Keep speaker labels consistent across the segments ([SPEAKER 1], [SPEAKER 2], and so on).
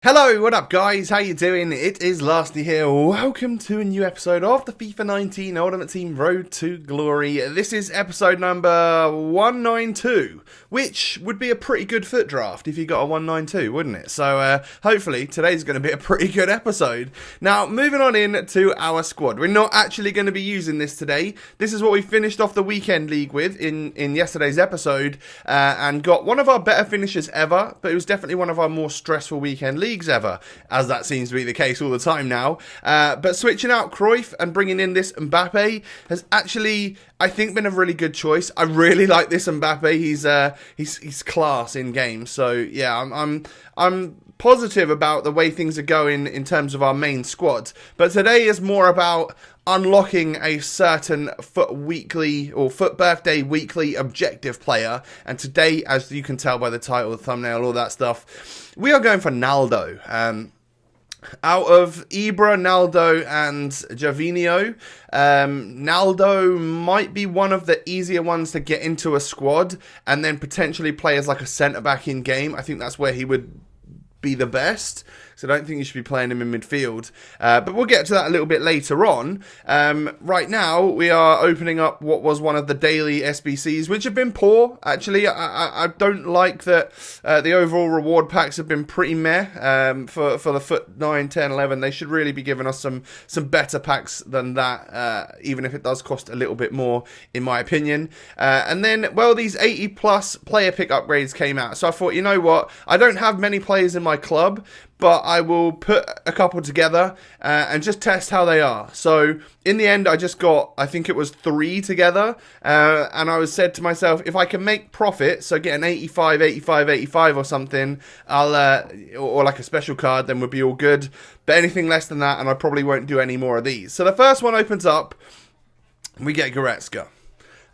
[SPEAKER 1] Hello, what up guys? How you doing? It is Lasty here. Welcome to a new episode of the FIFA 19 Ultimate Team Road to Glory. This is episode number 192, which would be a pretty good foot draft if you got a 192, wouldn't it? So hopefully today's going to be a pretty good episode. Now, moving on in to our squad. We're not actually going to be using this today. This is what we finished off the weekend league with in yesterday's episode and got one of our better finishes ever, but it was definitely one of our more stressful weekend leagues ever, as that seems to be the case all the time now. But switching out Cruyff and bringing in this Mbappe has actually, I think, been a really good choice. I really like this Mbappe. He's class in games. So yeah, I'm positive about the way things are going in terms of our main squad. But today is more about unlocking a certain foot birthday weekly objective player. And today, as you can tell by the title, the thumbnail, all that stuff, we are going for Naldo. Out of Ibra, Naldo, and Javinho, Naldo might be one of the easier ones to get into a squad and then potentially play as like a centre-back in game. I think that's where he would be the best. So I don't think you should be playing him in midfield. But we'll get to that a little bit later on. Right now, we are opening up what was one of the daily SBCs, which have been poor, actually. I don't like that the overall reward packs have been pretty meh for the foot 9, 10, 11. They should really be giving us some better packs than that, even if it does cost a little bit more, in my opinion. And then, well, these 80-plus player pick upgrades came out. So I thought, you know what? I don't have many players in my club, but I will put a couple together and just test how they are. So in the end, I just got, I think it was 3 together. And I was said to myself, if I can make profit, so get an 85, 85, 85 or something, or like a special card, then we'll be all good. But anything less than that, and I probably won't do any more of these. So the first one opens up, we get Goretzka.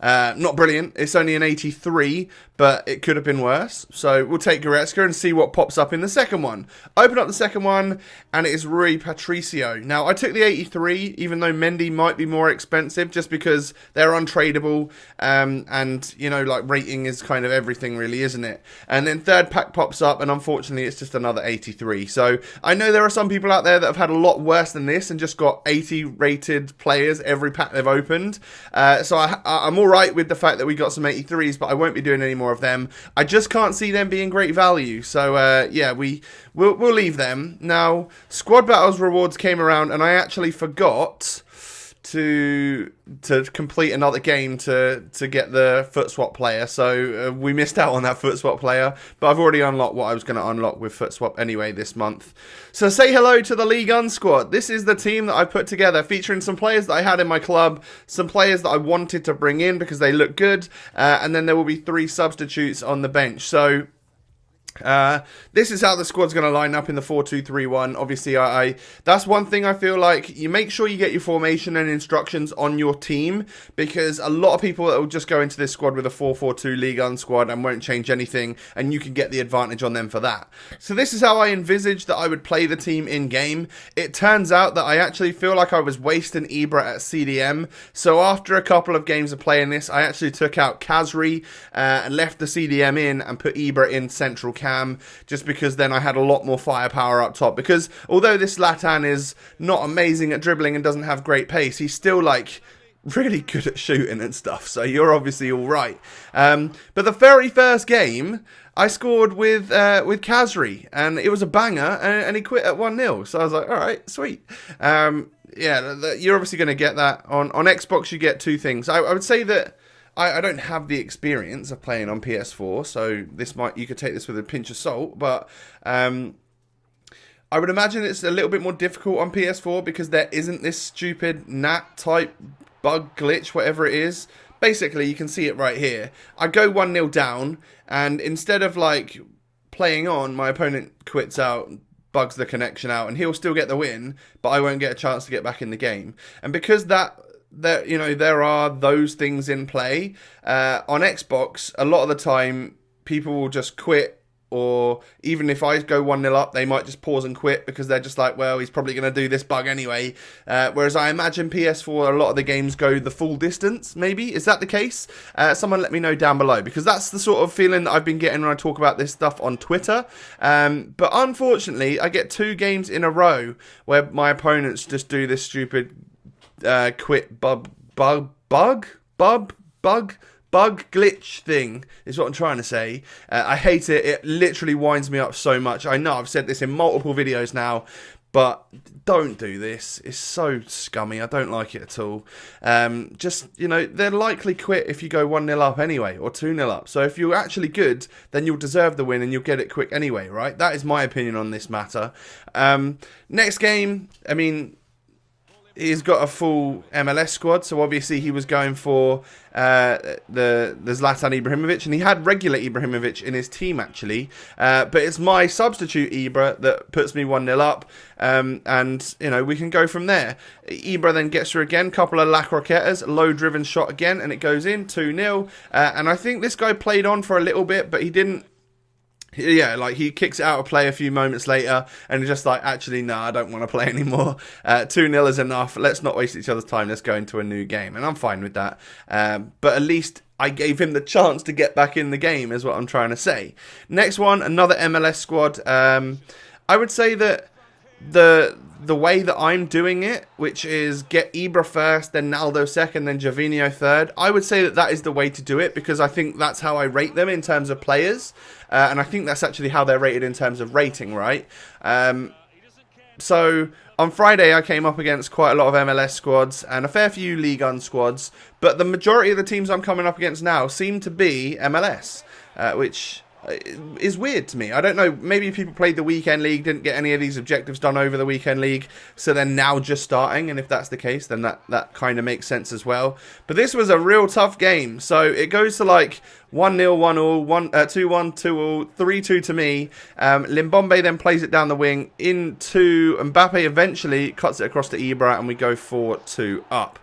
[SPEAKER 1] Not brilliant. It's only an 83, but it could have been worse. So we'll take Goretzka and see what pops up in the second one. Open up the second one, and it is Rui Patricio. Now, I took the 83, even though Mendy might be more expensive, just because they're untradeable, and, you know, like, rating is kind of everything, really, isn't it? And then third pack pops up, and unfortunately, it's just another 83. So I know there are some people out there that have had a lot worse than this and just got 80 rated players every pack they've opened. So I'm all right with the fact that we got some 83s, but I won't be doing any more of them. I just can't see them being great value. So yeah, we'll leave them. Now, Squad Battles rewards came around, and I actually forgot to complete another game to get the foot swap player. So we missed out on that foot swap player, but I've already unlocked what I was going to unlock with foot swap anyway this month. So say hello to the Ligue squad. This is the team that I put together, featuring some players that I had in my club, some players that I wanted to bring in because they look good, and then there will be 3 substitutes on the bench. So this is how the squad's going to line up in the 4-2-3-1. Obviously, that's one thing I feel like you make sure you get your formation and instructions on your team, because a lot of people will just go into this squad with a 4-4-2 Ligue 1 squad and won't change anything, and you can get the advantage on them for that. So this is how I envisaged that I would play the team in game. It turns out that I actually feel like I was wasting Ibra at CDM. So after a couple of games of playing this, I actually took out Kazri and left the CDM in and put Ibra in central cam, just because then I had a lot more firepower up top. Because although this Latan is not amazing at dribbling and doesn't have great pace, he's still like really good at shooting and stuff. So you're obviously all right. But the very first game, I scored with Kazri, and it was a banger, and he quit at 1-0. So I was like, all right, sweet. Yeah, you're obviously going to get that on Xbox. You get 2 things. I would say that I don't have the experience of playing on PS4, so you could take this with a pinch of salt, but I would imagine it's a little bit more difficult on PS4 because there isn't this stupid NAT type bug glitch, whatever it is. Basically, you can see it right here. I go 1-0 down, and instead of like playing on, my opponent quits out, bugs the connection out, and he'll still get the win, but I won't get a chance to get back in the game. And because there are those things in play on Xbox, a lot of the time people will just quit or even if I go 1-0 up, they might just pause and quit because they're just like, well, he's probably going to do this bug anyway. Whereas I imagine PS4, a lot of the games go the full distance, maybe. Is that the case? Someone let me know down below, because that's the sort of feeling that I've been getting when I talk about this stuff on Twitter. But unfortunately, I get 2 games in a row where my opponents just do this stupid quit bug glitch thing is what I'm trying to say. I hate it. It literally winds me up so much. I know I've said this in multiple videos now, but don't do this. It's so scummy. I don't like it at all. Just, you know, they're likely quit if you go 1-0 up anyway, or 2-0 up. So if you're actually good, then you'll deserve the win and you'll get it quick anyway, right? That is my opinion on this matter. Next game, I mean, he's got a full MLS squad, so obviously he was going for the Zlatan Ibrahimovic, and he had regular Ibrahimovic in his team actually, but it's my substitute Ibra that puts me 1-0 up, and you know, we can go from there. Ibra then gets through again, couple of La Croquetas, low driven shot again, and it goes in 2-0, and I think this guy played on for a little bit, but he didn't. Yeah, like he kicks it out of play a few moments later and he's just like, actually, no, I don't want to play anymore. 2-0 is enough. Let's not waste each other's time. Let's go into a new game. And I'm fine with that. But at least I gave him the chance to get back in the game is what I'm trying to say. Next one, another MLS squad. I would say that the way that I'm doing it, which is get Ibra first, then Naldo second, then Gervinho third, I would say that that is the way to do it, because I think that's how I rate them in terms of players, and I think that's actually how they're rated in terms of rating, right? So on Friday I came up against quite a lot of MLS squads and a fair few Ligue 1 squads, but the majority of the teams I'm coming up against now seem to be MLS, which is weird to me. I don't know, maybe people played the weekend league, didn't get any of these objectives done over the weekend league, so they're now just starting, and if that's the case, then that kind of makes sense as well. But this was a real tough game, so it goes to like 1-0, 1-0, 2-1, 2-0, 3-2 to me. Limbombe then plays it down the wing into Mbappe, eventually cuts it across to Ibra, and we go 4-2 up.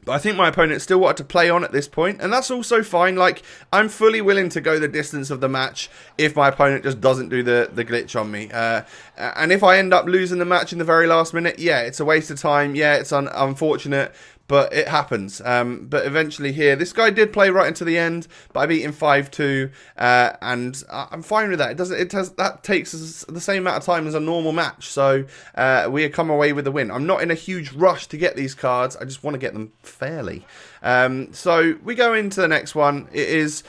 [SPEAKER 1] But I think my opponent still wanted to play on at this point, and that's also fine. Like, I'm fully willing to go the distance of the match if my opponent just doesn't do the glitch on me. And if I end up losing the match in the very last minute, yeah, it's a waste of time. Yeah, it's unfortunate, but it happens. But eventually here, this guy did play right into the end, but I beat him 5-2, and I'm fine with that. That takes us the same amount of time as a normal match, so we come away with the win. I'm not in a huge rush to get these cards. I just want to get them fairly. So we go into the next one. It is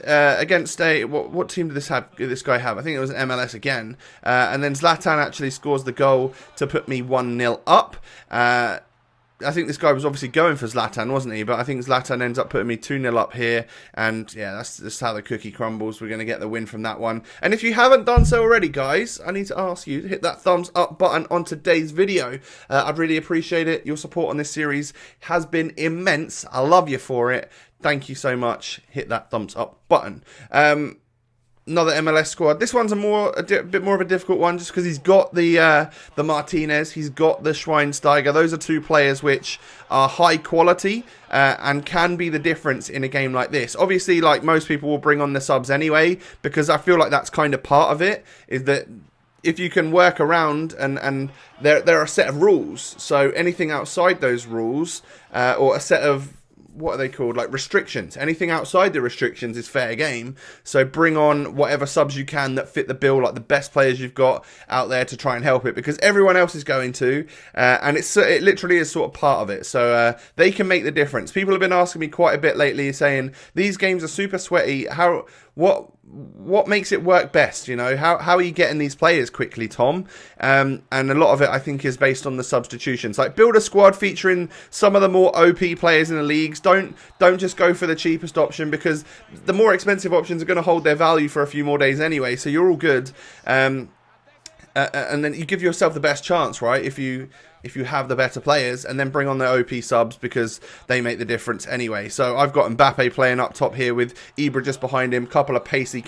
[SPEAKER 1] against what team did this guy have? I think it was MLS again, and then Zlatan actually scores the goal to put me 1-0 up. I think this guy was obviously going for Zlatan, wasn't he? But I think Zlatan ends up putting me 2-0 up here. And yeah, that's how the cookie crumbles. We're going to get the win from that one. And if you haven't done so already, guys, I need to ask you to hit that thumbs up button on today's video. I'd really appreciate it. Your support on this series has been immense. I love you for it. Thank you so much. Hit that thumbs up button. Another MLS squad. This one's a bit more of a difficult one, just because he's got the Martinez, he's got the Schweinsteiger. Those are two players which are high quality and can be the difference in a game like this. Obviously, like most people will bring on the subs anyway, because I feel like that's kind of part of it, is that if you can work around and there are a set of rules, so anything outside those rules or a set of, what are they called, like restrictions, anything outside the restrictions is fair game. So bring on whatever subs you can that fit the bill, like the best players you've got out there to try and help it, because everyone else is going to, and it literally is sort of part of it. So they can make the difference. People have been asking me quite a bit lately, saying these games are super sweaty. What makes it work best? You know, how are you getting these players quickly, Tom? And a lot of it, I think, is based on the substitutions. Like, build a squad featuring some of the more OP players in the leagues. Don't just go for the cheapest option, because the more expensive options are going to hold their value for a few more days anyway. So you're all good. And then you give yourself the best chance, right? If you have the better players, and then bring on the OP subs, because they make the difference anyway. So I've got Mbappe playing up top here with Ibra just behind him, couple of pacey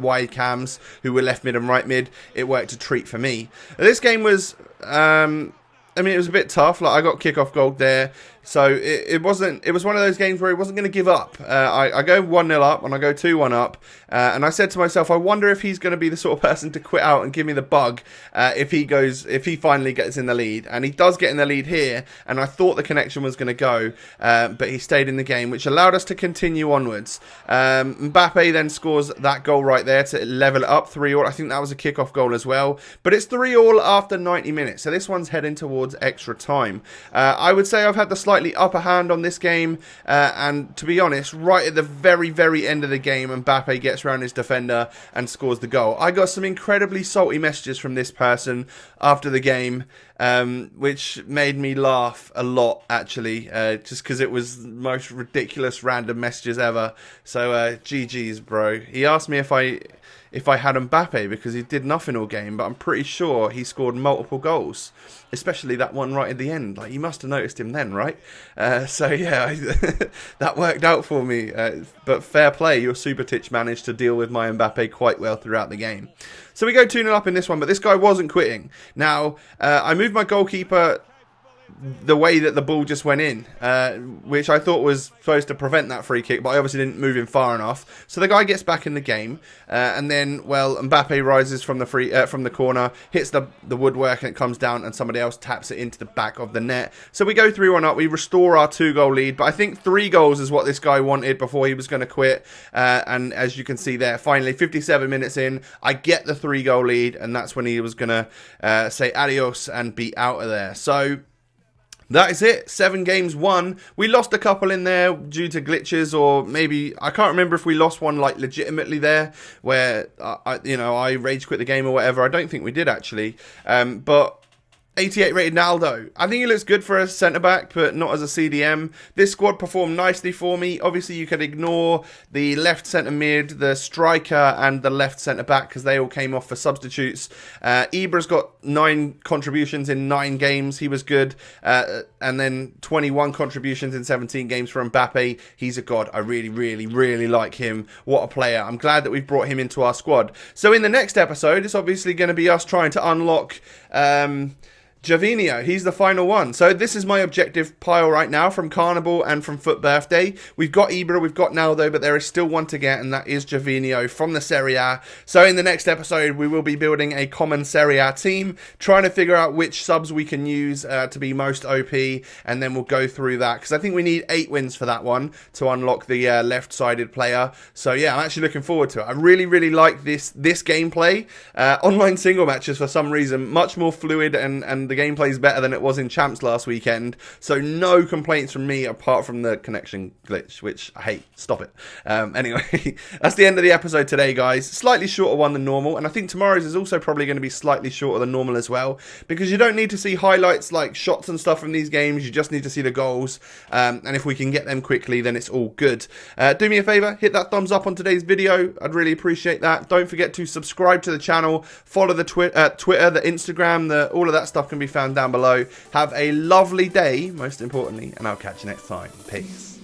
[SPEAKER 1] wide cams who were left mid and right mid. It worked a treat for me. This game was a I mean, it was a bit tough. Like, I got kickoff goal there. So it wasn't. It was one of those games where he wasn't going to give up. I go 1-0 up and I go 2-1 up, and I said to myself, I wonder if he's going to be the sort of person to quit out and give me the bug if he finally gets in the lead. And he does get in the lead here. And I thought the connection was going to go, but he stayed in the game, which allowed us to continue onwards. Mbappe then scores that goal right there to level it up 3-3. I think that was a kickoff goal as well. But it's 3-3 after 90 minutes. So this one's heading towards extra time. I would say I've had the slightly upper hand on this game, and to be honest, right at the very, very end of the game, Mbappe gets around his defender and scores the goal. I got some incredibly salty messages from this person after the game, which made me laugh a lot, actually, just because it was the most ridiculous random messages ever. So GG's, bro. He asked me if I had Mbappe because he did nothing all game, but I'm pretty sure he scored multiple goals, especially that one right at the end. Like, you must have noticed him then, right? So yeah, that worked out for me. But fair play, your Supertich managed to deal with my Mbappe quite well throughout the game. So we go 2-0 up in this one, but this guy wasn't quitting. Now, I moved my goalkeeper the way that the ball just went in, which I thought was supposed to prevent that free kick, but I obviously didn't move him far enough. So the guy gets back in the game, and then, well, Mbappe rises from the corner, hits the woodwork, and it comes down, and somebody else taps it into the back of the net. So we go 3-1 up. We restore our 2-goal lead, but I think 3 goals is what this guy wanted before he was going to quit. And as you can see there, finally, 57 minutes in, I get the 3-goal lead, and that's when he was going to say adios and be out of there. So that is it. 7 games won. We lost a couple in there due to glitches, or maybe I can't remember if we lost one like legitimately there, where I rage quit the game or whatever. I don't think we did actually. But 88 rated Naldo. I think he looks good for a centre-back, but not as a CDM. This squad performed nicely for me. Obviously, you could ignore the left centre-mid, the striker, and the left centre-back, because they all came off for substitutes. Ibra's got 9 contributions in 9 games. He was good. And then 21 contributions in 17 games for Mbappe. He's a god. I really, really, really like him. What a player. I'm glad that we've brought him into our squad. So in the next episode, it's obviously going to be us trying to unlock Javinho. He's the final one. So this is my objective pile right now from Carnival and from Foot Birthday. We've got Ibra, we've got Naldo, but there is still one to get, and that is Javinho from the Serie A. So in the next episode, we will be building a common Serie A team, trying to figure out which subs we can use to be most OP, and then we'll go through that, because I think we need 8 wins for that one to unlock the left-sided player. So yeah, I'm actually looking forward to it. I really, really like this gameplay. Online single matches, for some reason, much more fluid, and the gameplay is better than it was in Champs last weekend. So no complaints from me apart from the connection glitch, which I hate. Stop it. Anyway, that's the end of the episode today, guys. Slightly shorter one than normal, and I think tomorrow's is also probably going to be slightly shorter than normal as well, because you don't need to see highlights like shots and stuff from these games. You just need to see the goals, and if we can get them quickly, then it's all good. Do me a favour, hit that thumbs up on today's video. I'd really appreciate that. Don't forget to subscribe to the channel, follow the Twitter, the Instagram, all of that stuff can be found down below. Have a lovely day, most importantly, and I'll catch you next time. Peace.